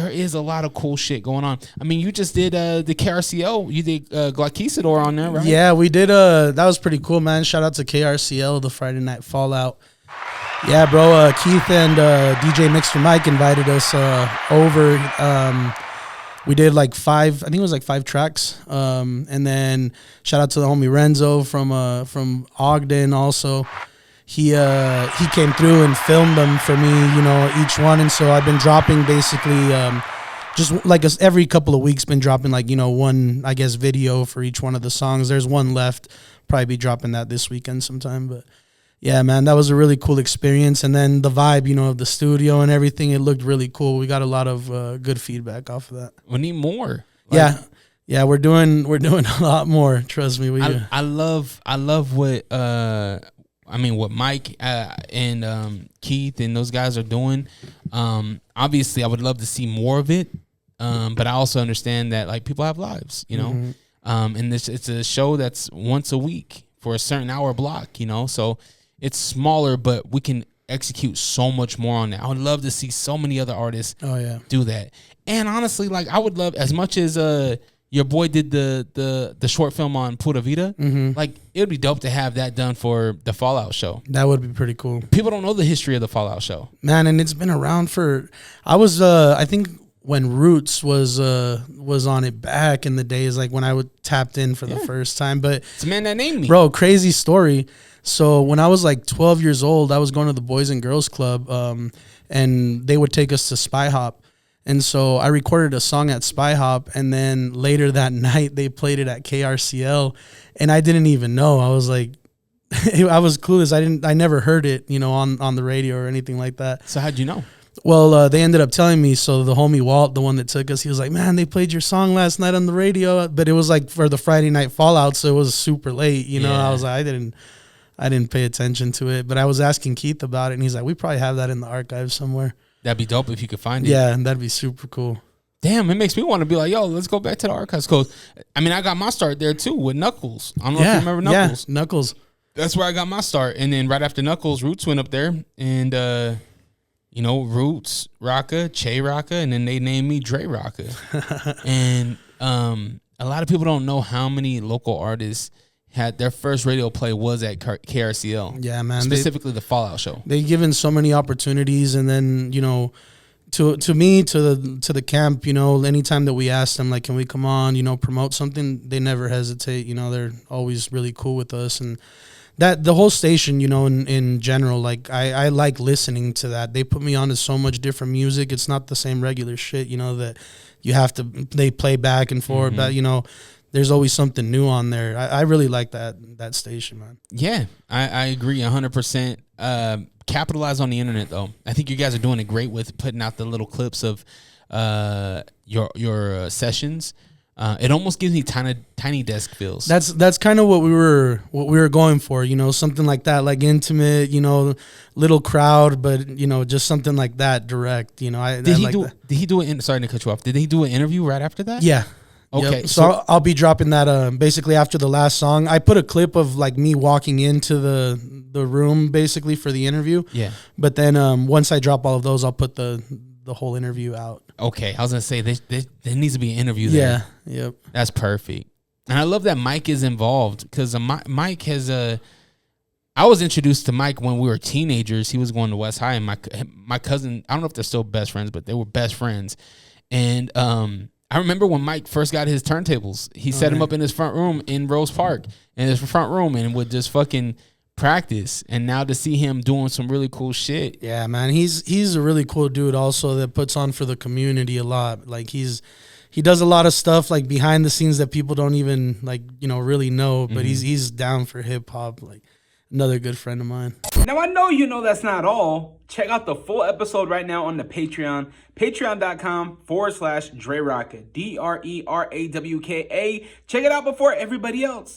there is a lot of cool shit going on. I mean, you just did the KRCL. You did Gloco on there, right? Yeah, we did. That was pretty cool, man. Shout out to KRCL, the Friday Night Fallout. Yeah, bro. Keith and DJ Mixter Mike invited us over. We did like 5. I think it was like 5 tracks. And then shout out to the homie Renzo from Ogden also. He came through and filmed them for me, each one. And so I've been dropping basically just like every couple of weeks, been dropping like, one, I guess, video for each one of the songs. There's one left. Probably be dropping that this weekend sometime. But yeah, man, that was a really cool experience. And then the vibe, of the studio and everything, it looked really cool. We got a lot of good feedback off of that. We need more. Yeah, we're doing a lot more. Trust me. I love what what Mike and Keith and those guys are doing. Obviously, I would love to see more of it, but I also understand that like people have lives, and it's a show that's once a week for a certain hour block, so it's smaller, but we can execute so much more on that. I would love to see so many other artists do that. And honestly, like I would love, as much as your boy did the short film on Pura Vida, like it would be dope to have that done for the Fallout show. That would be pretty cool. People don't know the history of the Fallout show, man, and it's been around for. I think when Roots was on it back in the days, like when I would tapped in for the first time. But it's a man that named me, bro. Crazy story. So when I was like 12 years old, I was going to the Boys and Girls Club, and they would take us to Spy Hop. And so I recorded a song at Spy Hop, and then later that night they played it at KRCL, and I didn't even know. I was like, I was clueless. I never heard it, on the radio or anything like that. So how'd you know? Well, they ended up telling me. So the homie Walt, the one that took us, he was like, man, they played your song last night on the radio, but it was like for the Friday Night Fallout, so it was super late. I was like, I didn't pay attention to it, but I was asking Keith about it, and he's like, we probably have that in the archives somewhere. That'd be dope if you could find it. Yeah, and that'd be super cool. Damn, it makes me want to be like, yo, let's go back to the archives. Cause I mean, I got my start there too with Knuckles. I don't know if you remember Knuckles. Yeah, Knuckles. That's where I got my start. And then right after Knuckles, Roots went up there. And, Roots, Rawka, Che Rawka, and then they named me Dre Rawka. And a lot of people don't know how many local artists had their first radio play was at KRCL. Yeah, man. Specifically the Fallout show. They've given so many opportunities, and then, to me, to the camp, anytime that we ask them, like, can we come on, promote something, they never hesitate. They're always really cool with us. And that the whole station, in general, like I like listening to that. They put me on to so much different music. It's not the same regular shit, that you have to, they play back and forth, but, there's always something new on there. I really like that station, man. Yeah, I agree 100%. Capitalize on the internet, though. I think you guys are doing it great with putting out the little clips of your sessions. It almost gives me tiny desk feels. That's kind of what we were going for, something like that, like intimate, little crowd, but just something like that, direct. Did he do it? Sorry to cut you off. Did he do an interview right after that? Yeah. Okay, yep. So I'll be dropping that basically after the last song. I put a clip of like me walking into the room basically for the interview. Yeah. But then once I drop all of those, I'll put the whole interview out. Okay, I was gonna say there needs to be an interview there. Yeah. Yep. That's perfect, and I love that Mike is involved because Mike has I was introduced to Mike when we were teenagers. He was going to West High, and my cousin. I don't know if they're still best friends, but they were best friends, and I remember when Mike first got his turntables, he set him up in his front room in Rose Park, in his front room, and would just fucking practice. And now to see him doing some really cool shit. Yeah, man. He's a really cool dude also that puts on for the community a lot. Like he does a lot of stuff like behind the scenes that people don't even really know, but he's down for hip hop. Like another good friend of mine. Now, I know you know that's not all. Check out the full episode right now on the Patreon. Patreon.com/DreRawka. DreRawka. Check it out before everybody else.